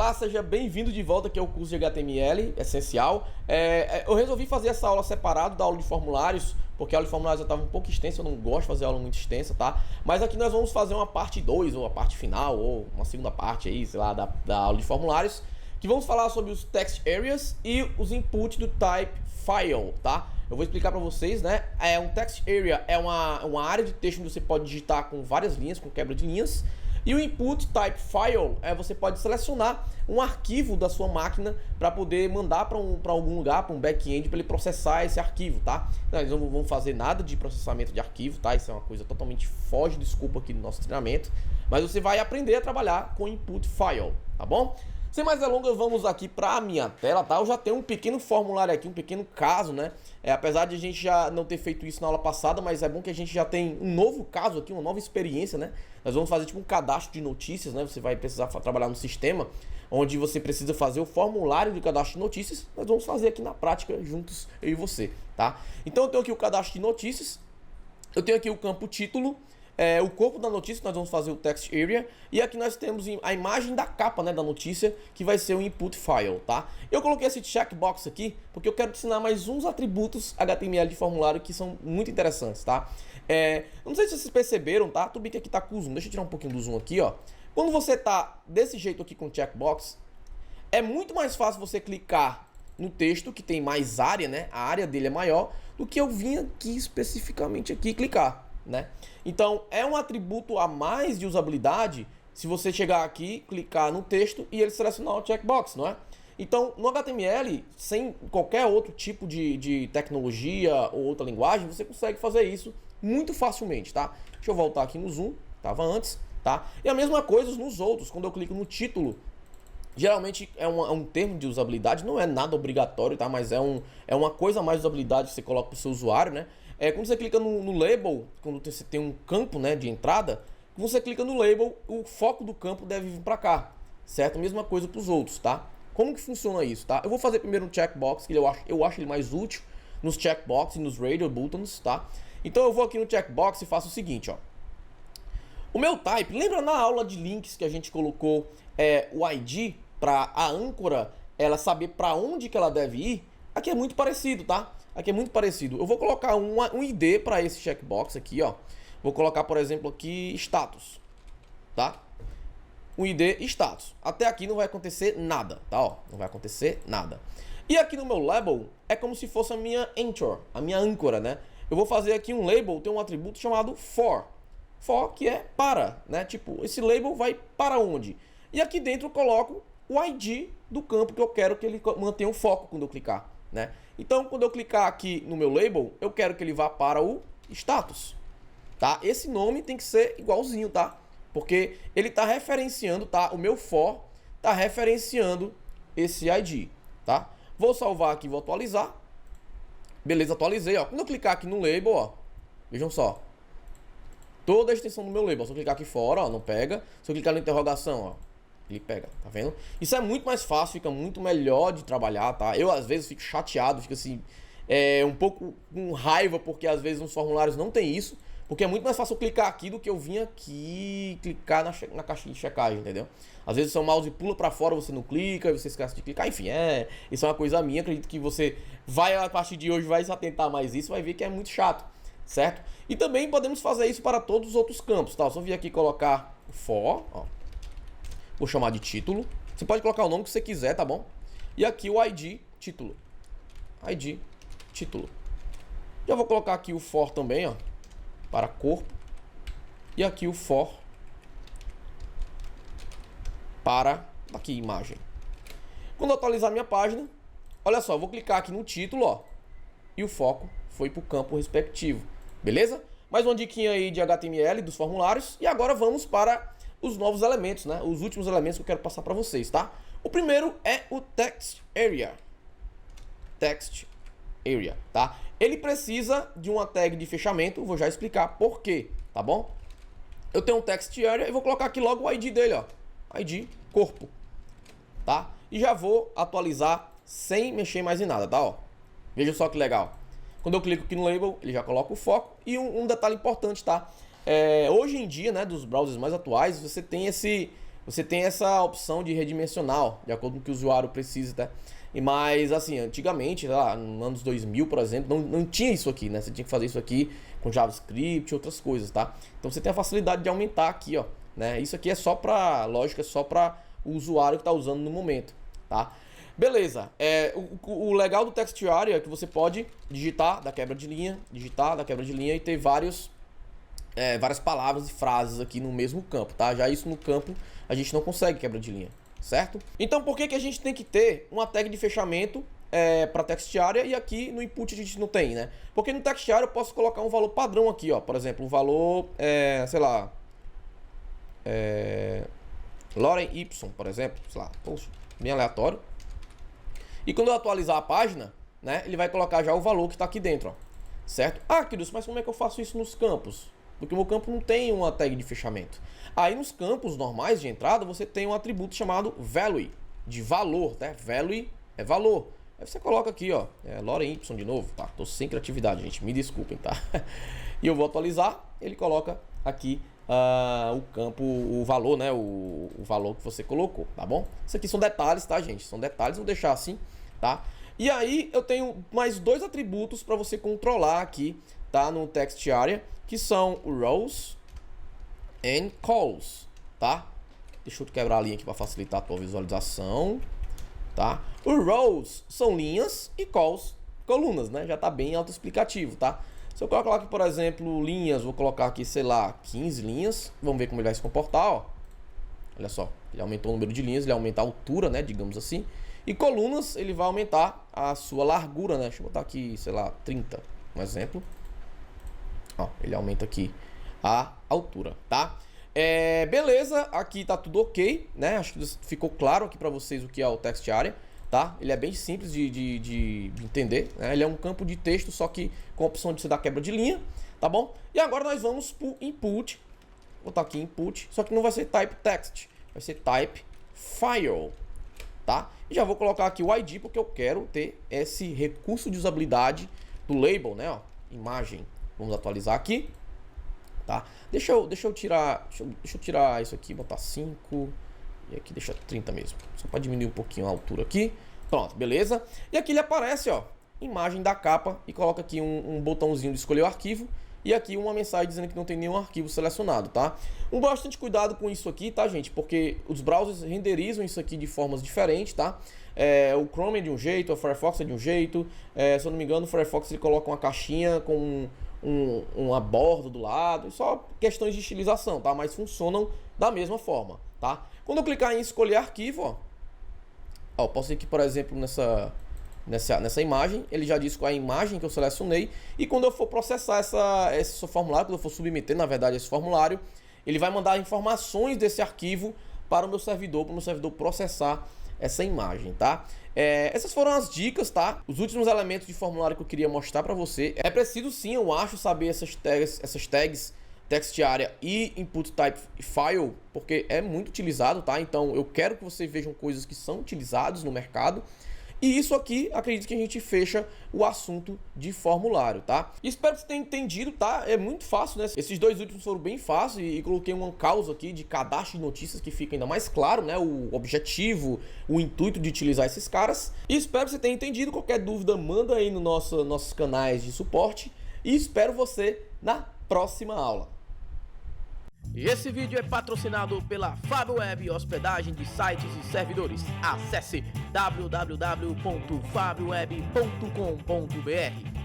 Olá, seja bem-vindo de volta aqui ao curso de HTML essencial. Eu resolvi fazer essa aula separado da aula de formulários, porque a aula de formulários já estava um pouco extensa, eu não gosto de fazer aula muito extensa, tá? Mas aqui nós vamos fazer uma parte 2, ou a parte final, ou uma segunda parte aí, sei lá, da aula de formulários, que vamos falar sobre os text areas e os inputs do type file, tá? Eu vou explicar para vocês, né? Um text area é uma área de texto onde você pode digitar com várias linhas, com quebra de linhas. E o input type file você pode selecionar um arquivo da sua máquina para poder mandar para algum lugar, para um back-end, para ele processar esse arquivo, tá? Nós não vamos fazer nada de processamento de arquivo, tá? Isso é uma coisa totalmente foge do escopo aqui do nosso treinamento. Mas você vai aprender a trabalhar com input file, tá bom? Sem mais delongas, vamos aqui para a minha tela, tá? Eu já tenho um pequeno formulário aqui, um pequeno caso, né? Apesar de a gente já não ter feito isso na aula passada, mas é bom que a gente já tem um novo caso aqui, uma nova experiência, né? Nós vamos fazer tipo um cadastro de notícias, né? Você vai precisar trabalhar no sistema, onde você precisa fazer o formulário de cadastro de notícias. Nós vamos fazer aqui na prática, juntos, eu e você, tá? Então eu tenho aqui o cadastro de notícias, eu tenho aqui o campo título, o corpo da notícia, nós vamos fazer o text area, e aqui nós temos a imagem da capa, né, da notícia, que vai ser o input file, tá? Eu coloquei esse checkbox aqui porque eu quero te ensinar mais uns atributos HTML de formulário que são muito interessantes, tá? Não sei se vocês perceberam, tá? Tudo bem que aqui tá com o zoom, deixa eu tirar um pouquinho do zoom aqui, ó. Quando você tá desse jeito aqui com o checkbox, é muito mais fácil você clicar no texto, que tem mais área, né? A área dele é maior, do que eu vim aqui especificamente aqui clicar, né? Então, é um atributo a mais de usabilidade se você chegar aqui, clicar no texto e ele selecionar o checkbox, não é? Então, no HTML, sem qualquer outro tipo de tecnologia ou outra linguagem, você consegue fazer isso muito facilmente, tá? Deixa eu voltar aqui no zoom, estava antes, tá? E a mesma coisa nos outros, quando eu clico no título, geralmente é um termo de usabilidade, não é nada obrigatório, tá? Mas é uma coisa a mais de usabilidade que você coloca para o seu usuário, né? Quando você clica no label, quando você tem um campo, né, de entrada, quando você clica no label, o foco do campo deve vir para cá, certo? Mesma coisa para os outros, tá? Como que funciona isso, tá? Eu vou fazer primeiro um checkbox, que eu acho ele mais útil nos checkbox e nos radio buttons, tá? Então eu vou aqui no checkbox e faço o seguinte, ó. O meu type, lembra na aula de links que a gente colocou o ID para a âncora ela saber para onde que ela deve ir? Aqui é muito parecido, tá? Aqui é muito parecido. Eu vou colocar um ID para esse checkbox aqui, ó. Vou colocar, por exemplo, aqui status, tá? Um ID status. Até aqui não vai acontecer nada, tá? Ó, não vai acontecer nada. E aqui no meu label é como se fosse a minha anchor, a minha âncora, né? Eu vou fazer aqui um label, tem um atributo chamado for. For que é para, né? Tipo, esse label vai para onde? E aqui dentro eu coloco o ID do campo que eu quero que ele mantenha o foco quando eu clicar, né? Então, quando eu clicar aqui no meu label, eu quero que ele vá para o status, tá? Esse nome tem que ser igualzinho, tá? Porque ele está referenciando, tá? O meu for está referenciando esse ID, tá? Vou salvar aqui, vou atualizar. Beleza, atualizei, ó. Quando eu clicar aqui no label, ó, vejam só. Toda a extensão do meu label. Se eu clicar aqui fora, ó, não pega. Se eu clicar na interrogação, ó, ele pega, tá vendo? Isso é muito mais fácil, fica muito melhor de trabalhar, tá? Eu às vezes fico chateado, fico assim, um pouco com raiva, porque às vezes nos formulários não tem isso, porque é muito mais fácil eu clicar aqui do que eu vir aqui clicar na caixinha de checagem, entendeu? Às vezes o seu mouse pula pra fora, você não clica, você esquece de clicar, enfim, isso é uma coisa minha, acredito que você vai, a partir de hoje, vai se atentar mais isso, vai ver que é muito chato, certo? E também podemos fazer isso para todos os outros campos, tá? Só vir aqui colocar o for, ó. Vou chamar de título. Você pode colocar o nome que você quiser, tá bom? E aqui o ID, título. ID, título. Já vou colocar aqui o for também, ó, para corpo. E aqui o for para aqui imagem. Quando eu atualizar minha página, olha só, eu vou clicar aqui no título, ó, e o foco foi para o campo respectivo. Beleza? Mais uma diquinha aí de HTML dos formulários. E agora vamos para os novos elementos, né? Os últimos elementos que eu quero passar para vocês, tá? O primeiro é o text area. Text area, tá? Ele precisa de uma tag de fechamento, vou já explicar por quê, tá bom? Eu tenho um text area e vou colocar aqui logo o ID dele, ó. ID corpo, tá? E já vou atualizar sem mexer mais em nada, tá? Ó. Veja só que legal. Quando eu clico aqui no label, ele já coloca o foco. E um detalhe importante, tá? Hoje em dia, né, dos browsers mais atuais, você tem você tem essa opção de redimensional, de acordo com o que o usuário precisa, tá? Mas, assim, antigamente, lá nos anos 2000, por exemplo, não tinha isso aqui, né? Você tinha que fazer isso aqui com JavaScript e outras coisas, tá? Então você tem a facilidade de aumentar aqui, ó, né? Isso aqui é só pra, lógico, é só pra o usuário que tá usando no momento, tá? Beleza, o legal do Text Area é que você pode digitar da quebra de linha, e ter várias palavras e frases aqui no mesmo campo, tá? Já isso no campo a gente não consegue quebra de linha, certo? Então por que a gente tem que ter uma tag de fechamento para Text Area e aqui no input a gente não tem, né? Porque no Text Area eu posso colocar um valor padrão aqui, ó, por exemplo, um valor, sei lá, Lorem Y, por exemplo, sei lá, poxa, bem aleatório. E quando eu atualizar a página, né, ele vai colocar já o valor que está aqui dentro, ó, certo? Ah, queridos, mas como é que eu faço isso nos campos? Porque o meu campo não tem uma tag de fechamento. Aí nos campos normais de entrada, você tem um atributo chamado value, de valor, né? Value é valor. Aí você coloca aqui, ó, Lorem Y de novo, tá? Tô sem criatividade, gente, me desculpem, tá? E eu vou atualizar, ele coloca aqui o campo, o valor, né? O valor que você colocou, tá bom? Isso aqui são detalhes, tá, gente? São detalhes, vou deixar assim, tá? E aí eu tenho mais dois atributos para você controlar aqui, tá? No Text Area, que são o rows and calls, tá? Deixa eu quebrar a linha aqui para facilitar a tua visualização, tá? Os rows são linhas e calls, colunas, né? Já tá bem autoexplicativo, tá? Se eu colocar aqui, por exemplo, linhas, vou colocar aqui, sei lá, 15 linhas. Vamos ver como ele vai se comportar, ó. Olha só, ele aumentou o número de linhas, ele vai aumentar a altura, né, digamos assim. E colunas, ele vai aumentar a sua largura, né? Deixa eu botar aqui, sei lá, 30, um exemplo. Ó, ele aumenta aqui a altura, tá? Beleza, aqui tá tudo ok, né? Acho que ficou claro aqui para vocês o que é o Text Area, tá? Ele é bem simples de entender, né? Ele é um campo de texto, só que com a opção de você dar quebra de linha, tá bom? E agora nós vamos pro input, vou botar aqui input, só que não vai ser type text, vai ser type file, tá? E já vou colocar aqui o ID, porque eu quero ter esse recurso de usabilidade do label, né? Ó, imagem. Vamos atualizar aqui, tá? Deixa eu tirar isso aqui, botar 5 e aqui deixa 30 mesmo. Só para diminuir um pouquinho a altura aqui. Pronto, beleza? E aqui ele aparece, ó, imagem da capa e coloca aqui um botãozinho de escolher o arquivo e aqui uma mensagem dizendo que não tem nenhum arquivo selecionado, tá? Bastante cuidado com isso aqui, tá, gente? Porque os browsers renderizam isso aqui de formas diferentes, tá? O Chrome é de um jeito, o Firefox é de um jeito. Se eu não me engano, o Firefox ele coloca uma caixinha com uma borda do lado, só questões de estilização, tá? Mas funcionam da mesma forma, tá? Quando eu clicar em escolher arquivo, ó, eu posso ir aqui, por exemplo, nessa imagem, ele já diz qual é a imagem que eu selecionei, e quando eu for processar esse formulário, quando eu for submeter, na verdade, esse formulário, ele vai mandar informações desse arquivo para o meu servidor processar essa imagem, tá? Essas foram as dicas, tá? Os últimos elementos de formulário que eu queria mostrar para você. É preciso sim, eu acho, saber essas tags Text Area e Input Type File, porque é muito utilizado, tá? Então eu quero que vocês vejam coisas que são utilizadas no mercado. E isso aqui, acredito que a gente fecha o assunto de formulário, tá? Espero que você tenha entendido, tá? É muito fácil, né? Esses dois últimos foram bem fáceis e coloquei uma causa aqui de cadastro de notícias que fica ainda mais claro, né? O objetivo, o intuito de utilizar esses caras. E espero que você tenha entendido. Qualquer dúvida, manda aí no nossos canais de suporte. E espero você na próxima aula. E esse vídeo é patrocinado pela FabWeb Hospedagem de Sites e Servidores. Acesse www.fabweb.com.br.